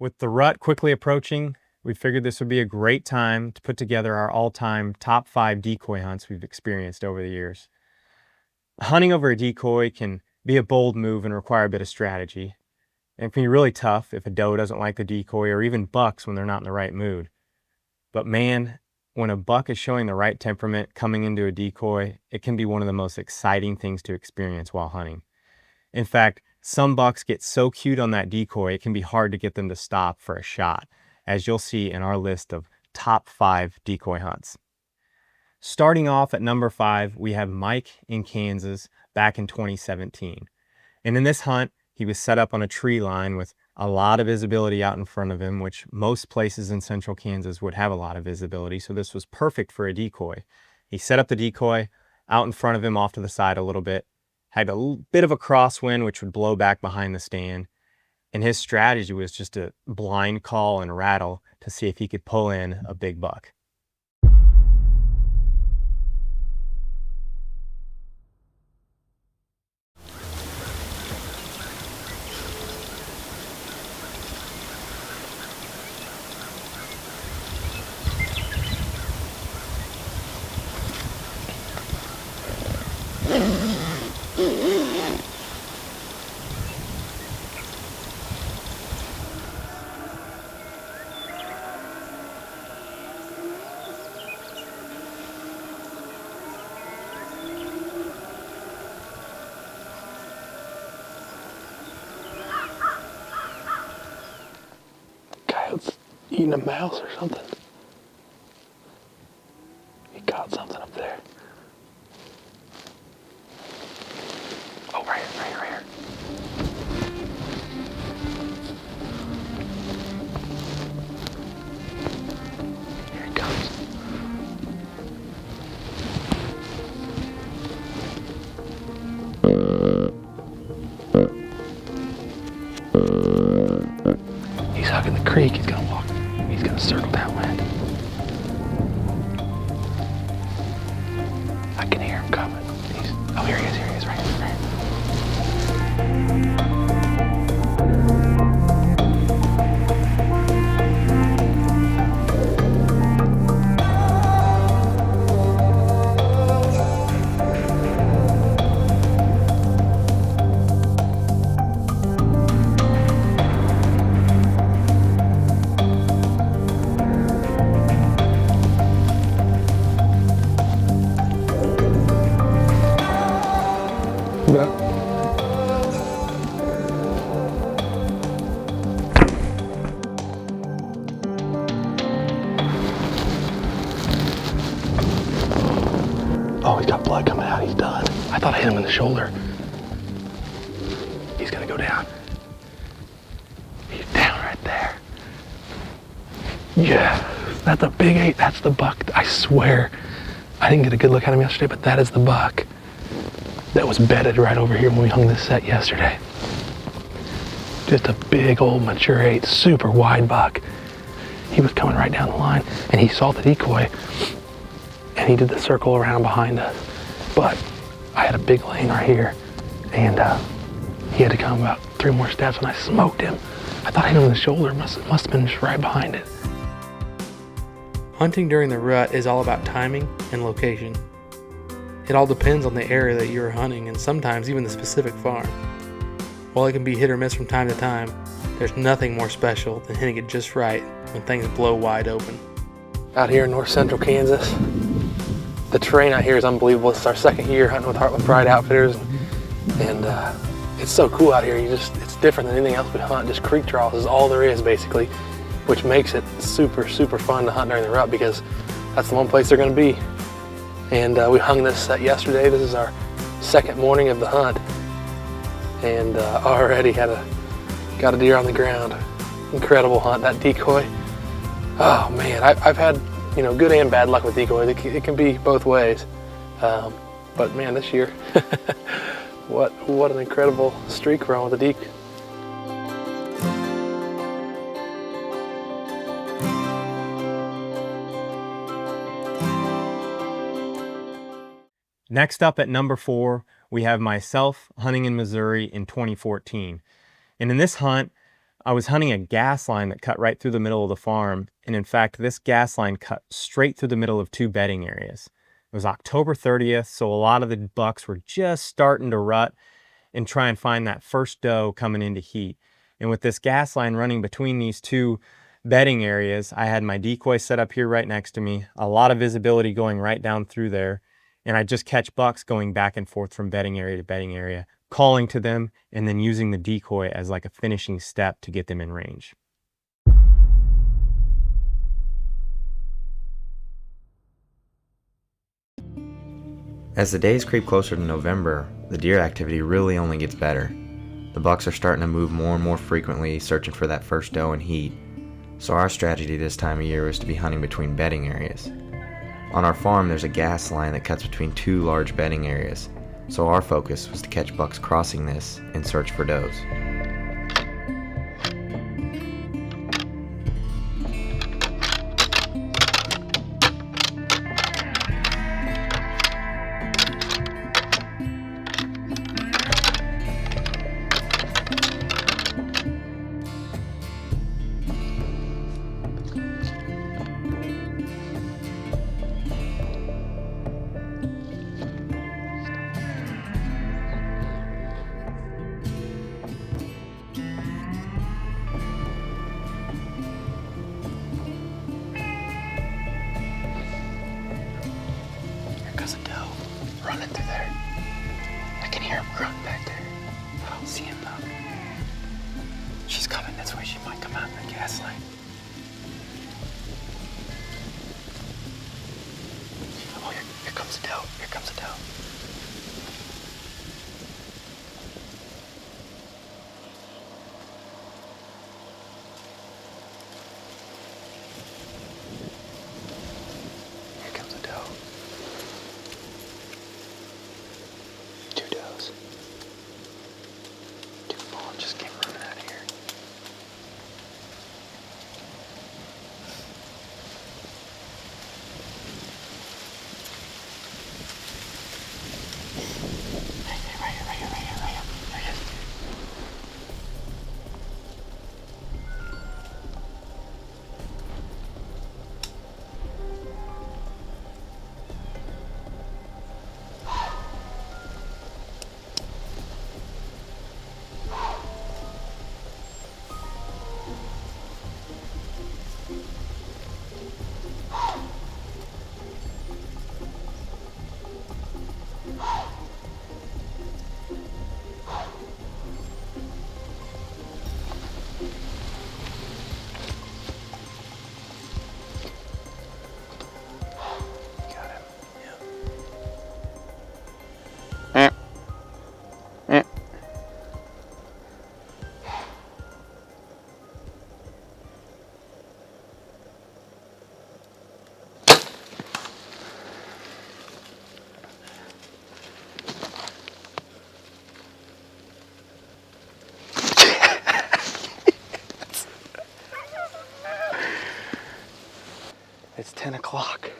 With the rut quickly approaching, we figured this would be a great time to put together our all-time top 5 decoy hunts we've experienced over the years. Hunting over a decoy can be a bold move and require a bit of strategy. And it can be really tough if a doe doesn't like the decoy, or even bucks when they're not in the right mood. But man, when a buck is showing the right temperament coming into a decoy, it can be one of the most exciting things to experience while hunting. In fact, some bucks get so cute on that decoy, it can be hard to get them to stop for a shot, as you'll see in our list of top 5 decoy hunts. Starting off at number 5, we have Mike in Kansas back in 2017. And in this hunt, he was set up on a tree line with a lot of visibility out in front of him, which most places in central Kansas would have a lot of visibility, so this was perfect for a decoy. He set up the decoy out in front of him off to the side a little bit, had a bit of a crosswind which would blow back behind the stand, and his strategy was just to blind call and rattle to see if he could pull in a big buck. Coyote's eating a mouse or something. He caught something up there. Oh, right here. Here he comes. He's hugging the creek. He's gonna walk. He's gonna circle downwind. I can hear him coming. Oh, here he is, right here. Oh, he's got blood coming out. He's done. I thought I hit him in the shoulder. He's gonna go down. He's down right there. Yeah, that's a big 8. That's the buck. I swear. I didn't get a good look at him yesterday, but that is the buck that was bedded right over here when we hung this set yesterday. Just a big old mature 8, super wide buck. He was coming right down the line, and he saw the decoy, and he did the circle around behind us. But I had a big lane right here, and he had to come about 3 more steps, and I smoked him. I thought I hit him in the shoulder. Must have been just right behind it. Hunting during the rut is all about timing and location. It all depends on the area that you're hunting, and sometimes even the specific farm. While it can be hit or miss from time to time, there's nothing more special than hitting it just right when things blow wide open. Out here in north central Kansas, the terrain out here is unbelievable. It's our 2nd year hunting with Heartland Pride Outfitters, and it's so cool out here. It's different than anything else we hunt. Just creek draws is all there is basically, which makes it super, super fun to hunt during the rut because that's the one place they're going to be. And we hung this set yesterday. This is our 2nd morning of the hunt, and already got a deer on the ground. Incredible hunt. That decoy, oh man, I've had good and bad luck with decoys. It can be both ways, but man, this year what an incredible streak we're on with the decoy. Next up at number 4, we have myself hunting in Missouri in 2014. And in this hunt, I was hunting a gas line that cut right through the middle of the farm, and in fact, this gas line cut straight through the middle of 2 bedding areas. It was October 30th, so a lot of the bucks were just starting to rut and try and find that first doe coming into heat. And with this gas line running between these 2 bedding areas, I had my decoy set up here right next to me, a lot of visibility going right down through there, and I just catch bucks going back and forth from bedding area to bedding area, calling to them, and then using the decoy as like a finishing step to get them in range. As the days creep closer to November, the deer activity really only gets better. The bucks are starting to move more and more frequently, searching for that first doe in heat. So our strategy this time of year was to be hunting between bedding areas. On our farm, there's a gas line that cuts between 2 large bedding areas, so our focus was to catch bucks crossing this and search for does. There's a doe running through there. I can hear him grunt back there. I don't see him though. She's coming this way. She might come out in the gas line. Oh, here comes a doe. Here comes a doe. Here comes a doe. 2 does. 2 bulls just came running out of here. Hey, right here, right here, right here, right here. There he is. Got him. Yep. It's 10 o'clock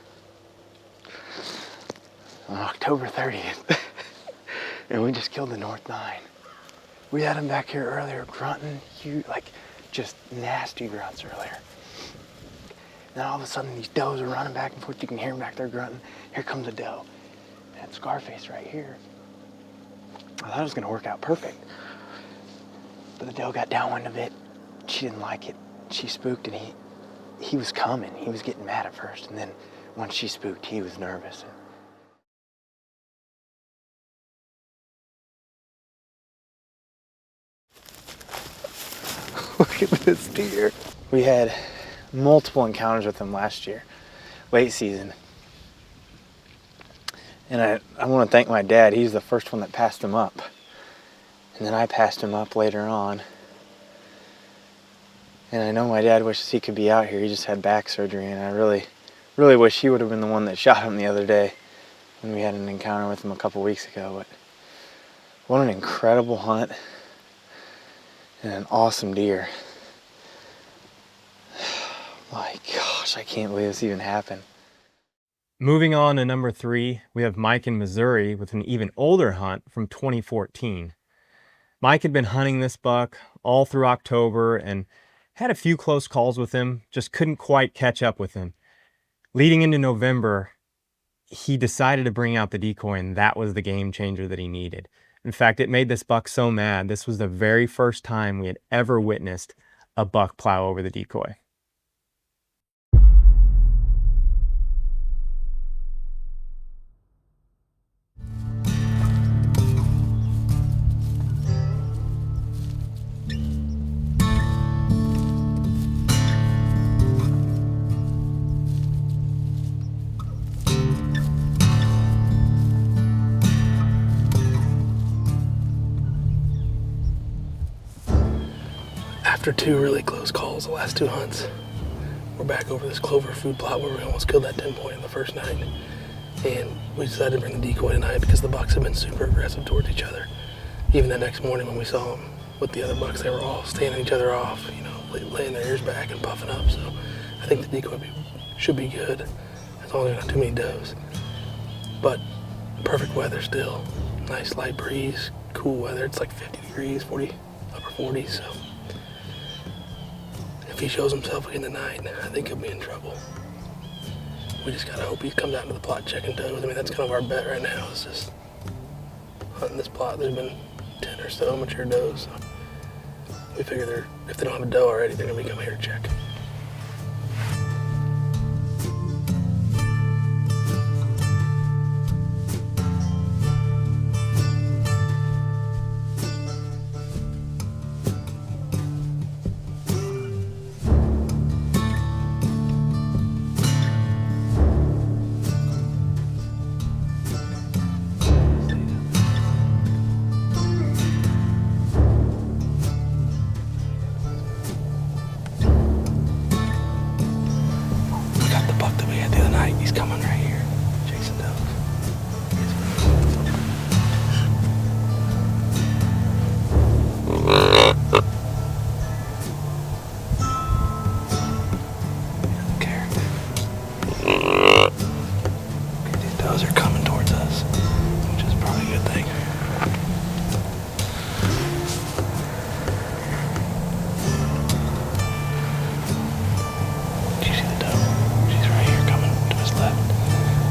on October 30th, and we just killed the North 9. We had him back here earlier grunting, huge, like just nasty grunts earlier. Then all of a sudden these does are running back and forth. You can hear them back there grunting. Here comes a doe. That Scarface right here. I thought it was gonna work out perfect. But the doe got downwind of it. She didn't like it. She spooked, and he was coming. He was getting mad at first, and then once she spooked, he was nervous. Look at this deer. We had multiple encounters with him last year, late season. And I want to thank my dad. He's the first one that passed him up. And then I passed him up later on. And I know my dad wishes he could be out here. He just had back surgery, and I really, really wish he would have been the one that shot him the other day when we had an encounter with him a couple weeks ago. But what an incredible hunt and an awesome deer. My gosh, I can't believe this even happened. Moving on to number 3, we have Mike in Missouri with an even older hunt from 2014. Mike had been hunting this buck all through October and had a few close calls with him, just couldn't quite catch up with him. Leading into November, he decided to bring out the decoy, and that was the game changer that he needed. In fact, it made this buck so mad. This was the very first time we had ever witnessed a buck plow over the decoy. After 2 really close calls, the last 2 hunts, we're back over this clover food plot where we almost killed that 10-point in the first night. And we decided to bring the decoy tonight because the bucks have been super aggressive towards each other. Even that next morning when we saw them with the other bucks, they were all standing each other off, you know, laying their ears back and puffing up. So I think the decoy should be good as long as there's not too many does. But perfect weather still. Nice light breeze, cool weather. It's like 50 degrees, 40, upper 40s. So if he shows himself again tonight, I think he'll be in trouble. We just gotta hope he comes out into the plot checking does. I mean, that's kind of our bet right now, is just hunting this plot. There's been 10 or so mature does. So we figure if they don't have a doe already, they're gonna be coming here to check. He's coming right here, chasing does. He doesn't care. Okay, these does are coming towards us, which is probably a good thing. Do you see the doe? She's right here coming to his left.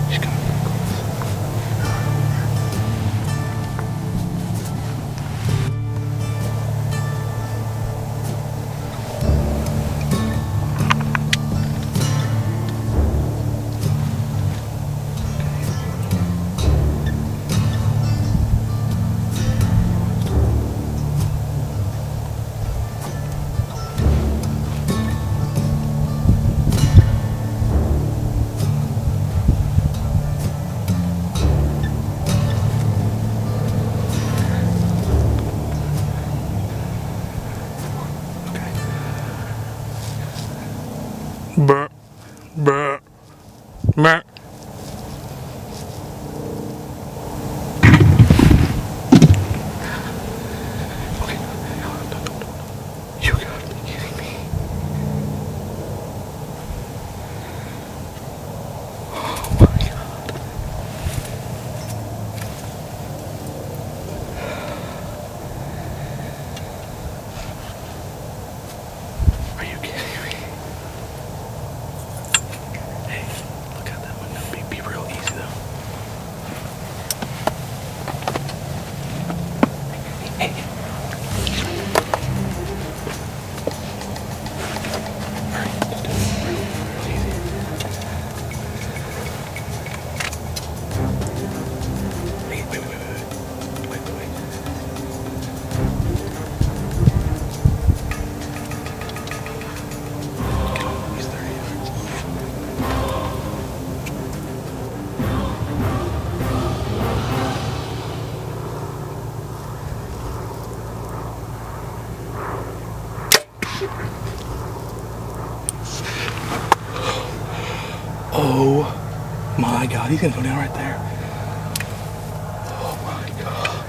She's coming pretty close. Bah, bah, bah. Okay, no. You gotta be kidding me. Oh my God. Are you kidding me? Hey, look out that window. Be real easy though. Hey. Hurry, just do it real easy. Wait. Get on, he's 30 yards. Oh my God, he's gonna go down right there. Oh my God.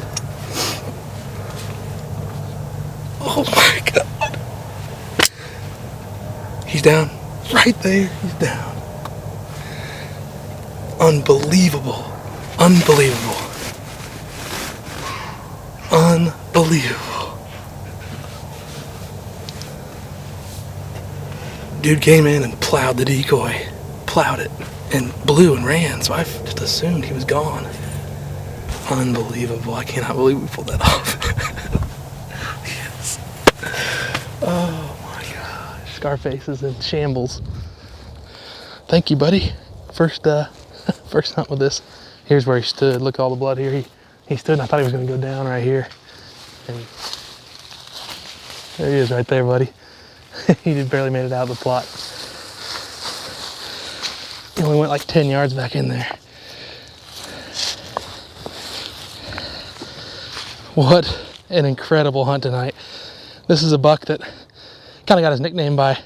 Oh my God. He's down. Right there, he's down. Unbelievable. Unbelievable. Dude came in and plowed the decoy, plowed it, and blew and ran, so I just assumed he was gone. Unbelievable. I cannot believe we pulled that off. Yes. Oh my gosh. Scarface is in shambles. Thank you, buddy. First hunt with this. Here's where he stood. Look at all the blood here. He stood and I thought he was going to go down right here. And there he is right there, buddy. He just barely made it out of the plot. He only went like 10 yards back in there. What an incredible hunt tonight. This is a buck that kind of got his nickname by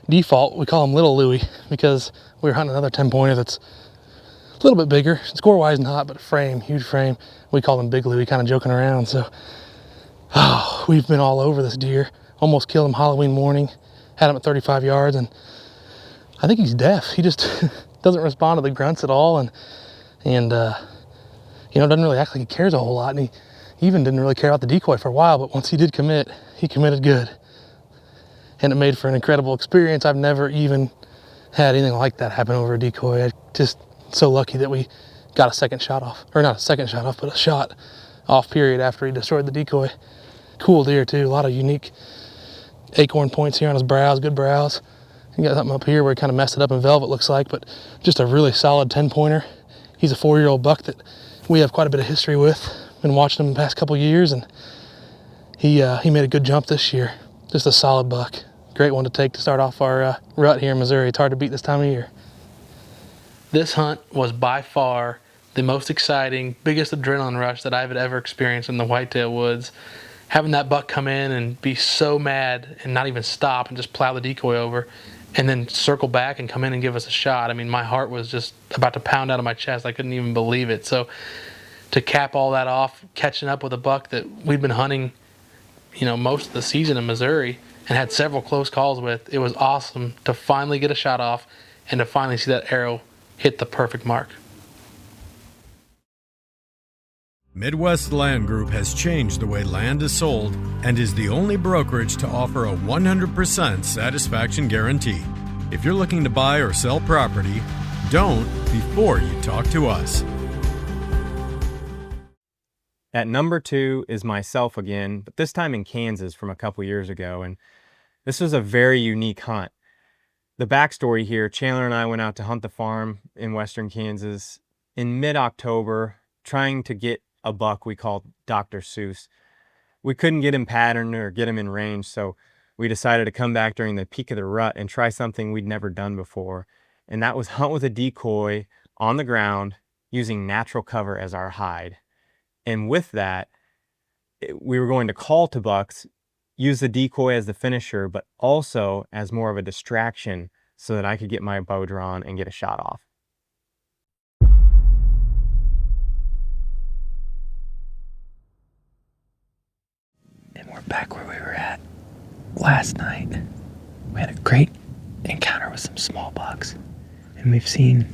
default. We call him Little Louie because we were hunting another 10-pointer that's a little bit bigger. Score-wise not, but frame, huge frame. We call him Big Louie, kind of joking around. So, we've been all over this deer. Almost killed him Halloween morning. Had him at 35 yards, and I think he's deaf. He just doesn't respond to the grunts at all, and doesn't really act like he cares a whole lot. And he even didn't really care about the decoy for a while, but once he did commit, he committed good. And it made for an incredible experience. I've never even had anything like that happen over a decoy. I'm just so lucky that we got a second shot off. Or not a second shot off, but a shot off period after he destroyed the decoy. Cool deer too, a lot of unique acorn points here on his brows, good brows. You got something up here where he kind of messed it up in velvet, looks like, but just a really solid 10-pointer. He's a 4-year-old buck that we have quite a bit of history with. Been watching him the past couple years, and he made a good jump this year. Just a solid buck. Great one to take to start off our rut here in Missouri. It's hard to beat this time of year. This hunt was by far the most exciting, biggest adrenaline rush that I've ever experienced in the whitetail woods. Having that buck come in and be so mad and not even stop and just plow the decoy over and then circle back and come in and give us a shot. I mean, my heart was just about to pound out of my chest. I couldn't even believe it. So to cap all that off, catching up with a buck that we'd been hunting, most of the season in Missouri and had several close calls with, it was awesome to finally get a shot off and to finally see that arrow hit the perfect mark. Midwest Land Group has changed the way land is sold and is the only brokerage to offer a 100% satisfaction guarantee. If you're looking to buy or sell property, don't before you talk to us. At number 2 is myself again, but this time in Kansas from a couple years ago, and this was a very unique hunt. The backstory here, Chandler and I went out to hunt the farm in western Kansas in mid-October, trying to get a buck we called Dr. Seuss. We couldn't get him patterned or get him in range, so we decided to come back during the peak of the rut and try something we'd never done before, and that was hunt with a decoy on the ground using natural cover as our hide. And with that, we were going to call to bucks, use the decoy as the finisher, but also as more of a distraction so that I could get my bow drawn and get a shot off. And we're back where we were at last night. We had a great encounter with some small bucks, and we've seen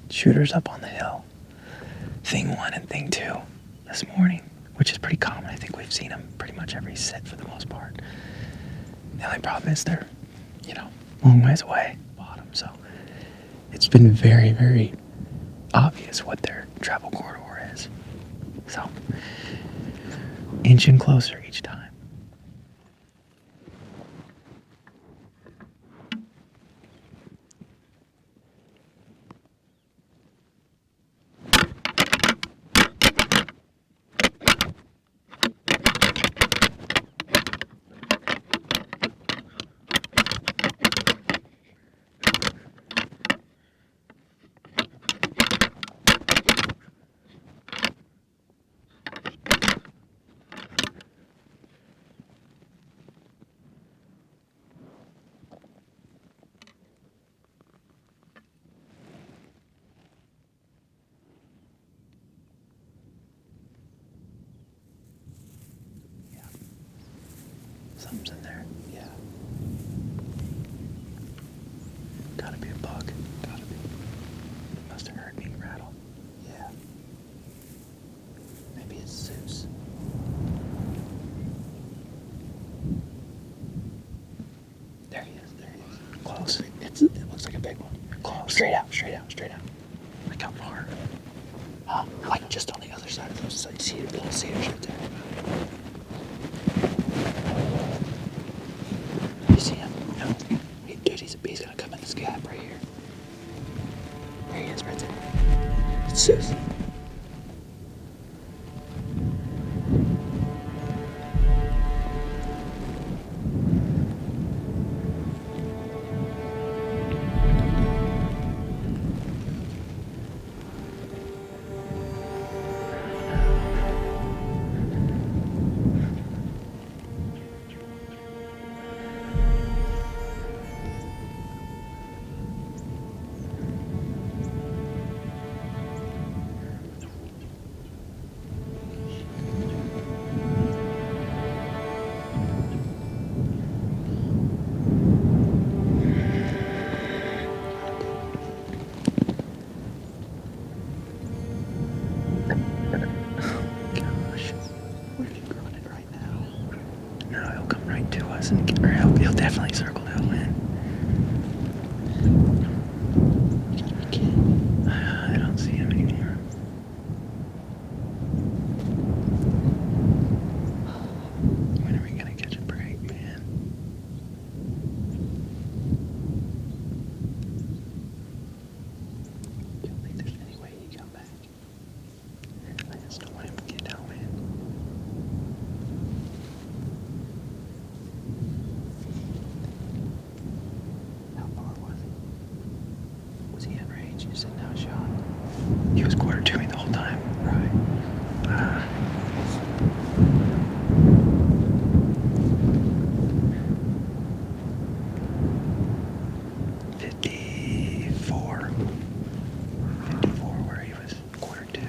shooters up on the hill. Thing 1 and thing 2 this morning, which is pretty common. I think we've seen them pretty much every sit for the most part. The only problem is they're, long ways away, bottom. So it's been very, very obvious what their travel corridor is. So inching closer each time. Something's in there. Yeah. Gotta be a bug. Gotta be. Must have heard me rattle. Yeah. Maybe it's Zeus. There he is. There he is. Close. straight out. Like how far? Like just on the other side of those little cedars right there. You see him? No. Dude, he's gonna come in this gap right here. There he is, right there. It's Seuss. He'll definitely circle downwind. I don't see him anymore. When are we gonna catch a break, man? I don't think there's any way he got back. I just don't want him to get downwind. You said no shot. He was quarter to me the whole time. Right. 54 where he was quarter to.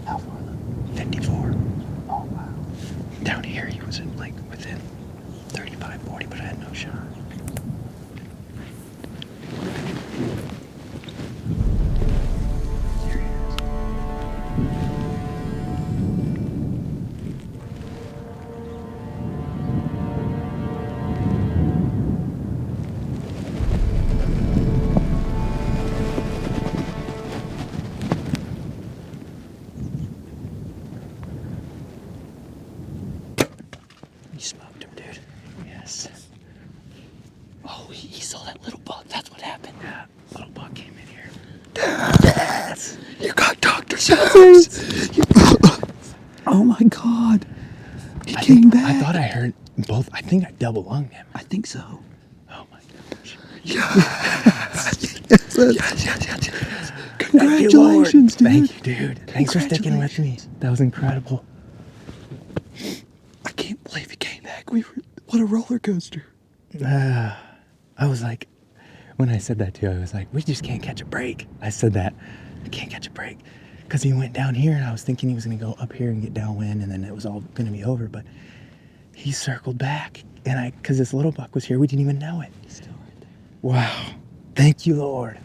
How far though? 54. Oh wow. Down here he was in like within 35, 40, but I had no shot. Smoked him, dude. Yes. Oh, he saw that little buck. That's what happened. Yeah, little buck came in here. Yes! You got Dr. Seuss! Oh my God. He came back. I thought I heard both. I think I double lunged him. I think so. Oh my gosh. Yes! Yes. Congratulations, dude. Thank you, dude. Thanks for sticking with me. That was incredible. I can't believe he came back. What a roller coaster. I was like, when I said that to you, I was like, we just can't catch a break. I said that, I can't catch a break. Because he went down here and I was thinking he was going to go up here and get downwind and then it was all going to be over. But he circled back and because this little buck was here, we didn't even know it. He's still right there. Wow. Thank you, Lord.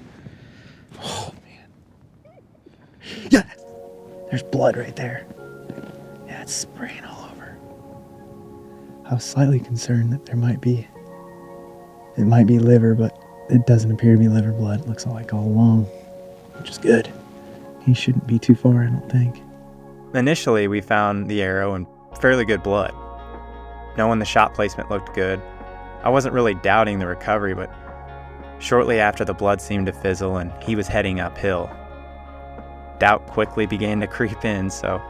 Oh, man. Yeah. There's blood right there. Yeah, it's spraying all over. I was slightly concerned that it might be liver, but it doesn't appear to be liver blood. It looks like all along, which is good. He shouldn't be too far, I don't think. Initially, we found the arrow and fairly good blood. Knowing the shot placement looked good, I wasn't really doubting the recovery, but shortly after the blood seemed to fizzle and he was heading uphill. Doubt quickly began to creep in, so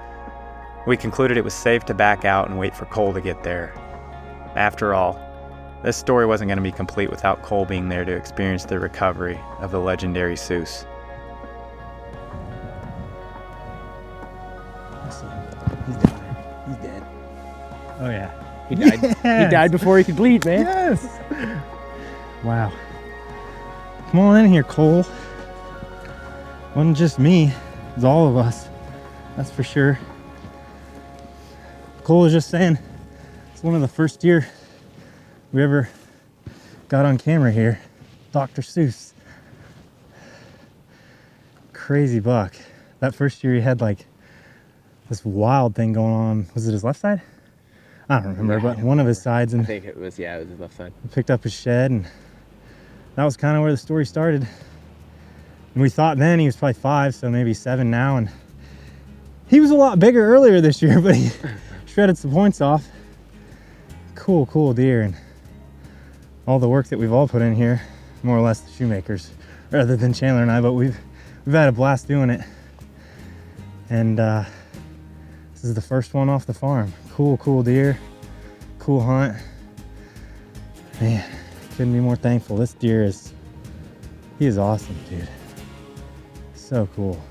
we concluded it was safe to back out and wait for Cole to get there. After all, this story wasn't going to be complete without Cole being there to experience the recovery of the legendary Seuss. He's down. He's dead. Oh yeah, he died. Yes. He died before he could bleed, man. Yes. Wow. Come on in here, Cole. Wasn't just me, it was all of us. That's for sure. Cole was just saying, it's one of the first deer we ever got on camera here. Dr. Seuss. Crazy buck. That first year he had like this wild thing going on. Was it his left side? I don't remember, but one of his sides. And I think it was his left side. Picked up his shed and that was kind of where the story started. And we thought then he was probably 5, so maybe 7 now. And he was a lot bigger earlier this year, but he shredded some points off. Cool deer, and all the work that we've all put in here, more or less the shoemakers, rather than Chandler and I, but we've had a blast doing it. And this is the first one off the farm. Cool deer, cool hunt. Man, couldn't be more thankful. This deer he is awesome, dude. So cool.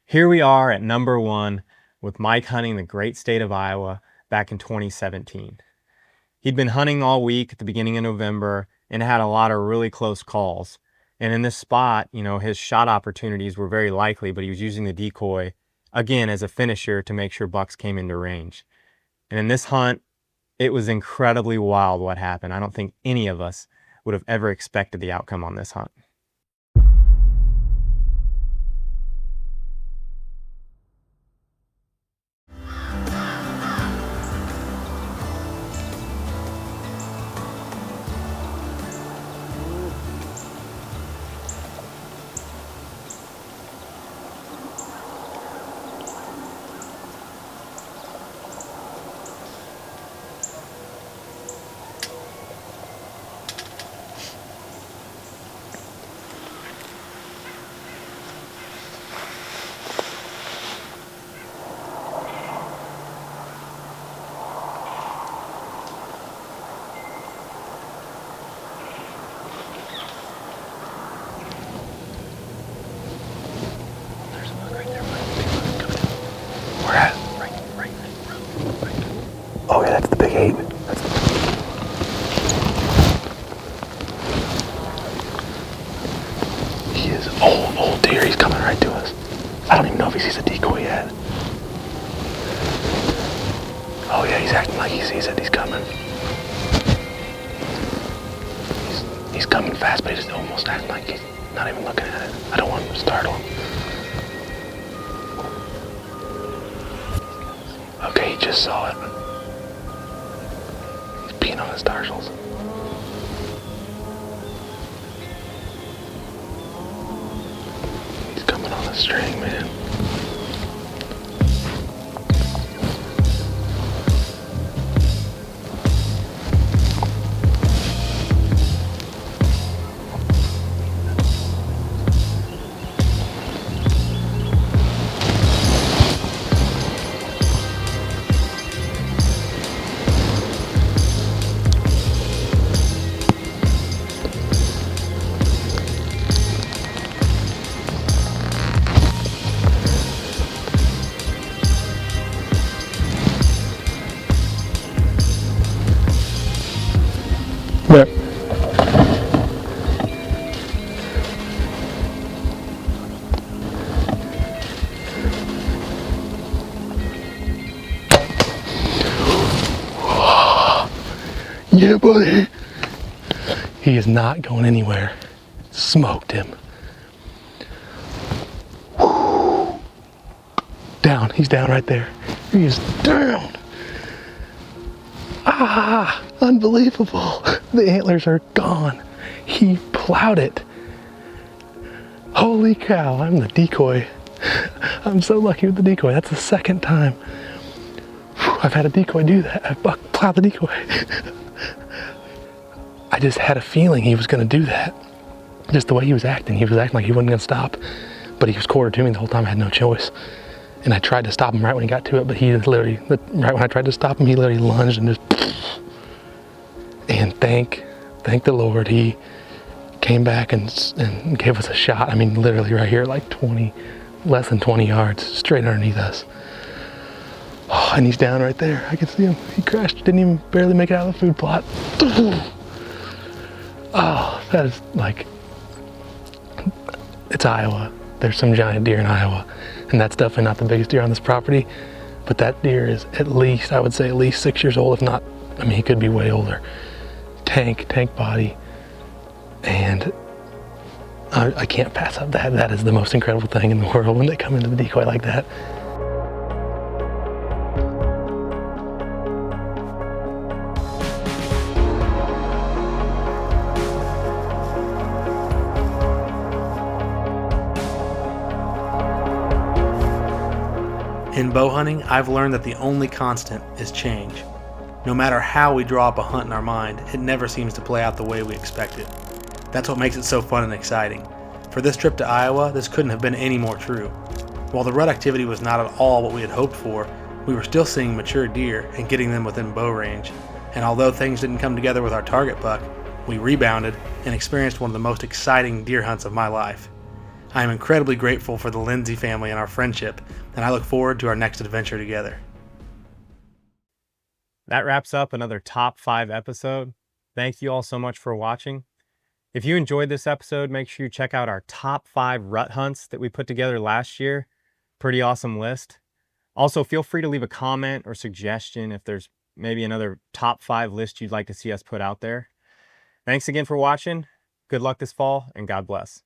Here we are at number 1 with Mike hunting the great state of Iowa back in 2017. He'd been hunting all week at the beginning of November and had a lot of really close calls. And in this spot, you know, his shot opportunities were very likely, but he was using the decoy, again, as a finisher to make sure bucks came into range. And in this hunt, it was incredibly wild what happened. I don't think any of us would have ever expected the outcome on this hunt. Oh yeah, that's the big 8. He is old deer. He's coming right to us. I don't even know if he sees a decoy yet. Oh yeah, he's acting like he sees it. He's coming. He's coming fast, but he's almost acting like he's not even looking at it. I don't want him to startle him. Okay, he just saw it. Peeing on his tarsals. He's coming on the string, man. There. Yeah, buddy. He is not going anywhere. Smoked him. Down. He's down right there. He is down. Ah, unbelievable. The antlers are gone. He plowed it. Holy cow, I'm the decoy. I'm so lucky with the decoy. That's the second time I've had a decoy do that. I plowed the decoy. I just had a feeling he was gonna do that. Just the way he was acting. He was acting like he wasn't gonna stop, but he was quartered to me the whole time. I had no choice. And I tried to stop him right when he got to it, but he literally, right when I tried to stop him, he literally lunged and just, and thank the Lord, he came back and gave us a shot. I mean, literally right here, like less than 20 yards, straight underneath us. Oh, and he's down right there. I can see him. He crashed, didn't even barely make it out of the food plot. Oh, that is like, it's Iowa. There's some giant deer in Iowa, and that's definitely not the biggest deer on this property, but that deer is at least, I would say at least 6 years old, if not, I mean, he could be way older. Tank body, and I can't pass up that. That is the most incredible thing in the world when they come into the decoy like that. In bow hunting, I've learned that the only constant is change. No matter how we draw up a hunt in our mind, it never seems to play out the way we expected. That's what makes it so fun and exciting. For this trip to Iowa, this couldn't have been any more true. While the rut activity was not at all what we had hoped for, we were still seeing mature deer and getting them within bow range. And although things didn't come together with our target buck, we rebounded and experienced one of the most exciting deer hunts of my life. I am incredibly grateful for the Lindsay family and our friendship, and I look forward to our next adventure together. That wraps up another top 5 episode. Thank you all so much for watching. If you enjoyed this episode, make sure you check out our top 5 rut hunts that we put together last year. Pretty awesome list. Also, feel free to leave a comment or suggestion if there's maybe another top 5 list you'd like to see us put out there. Thanks again for watching. Good luck this fall, and God bless.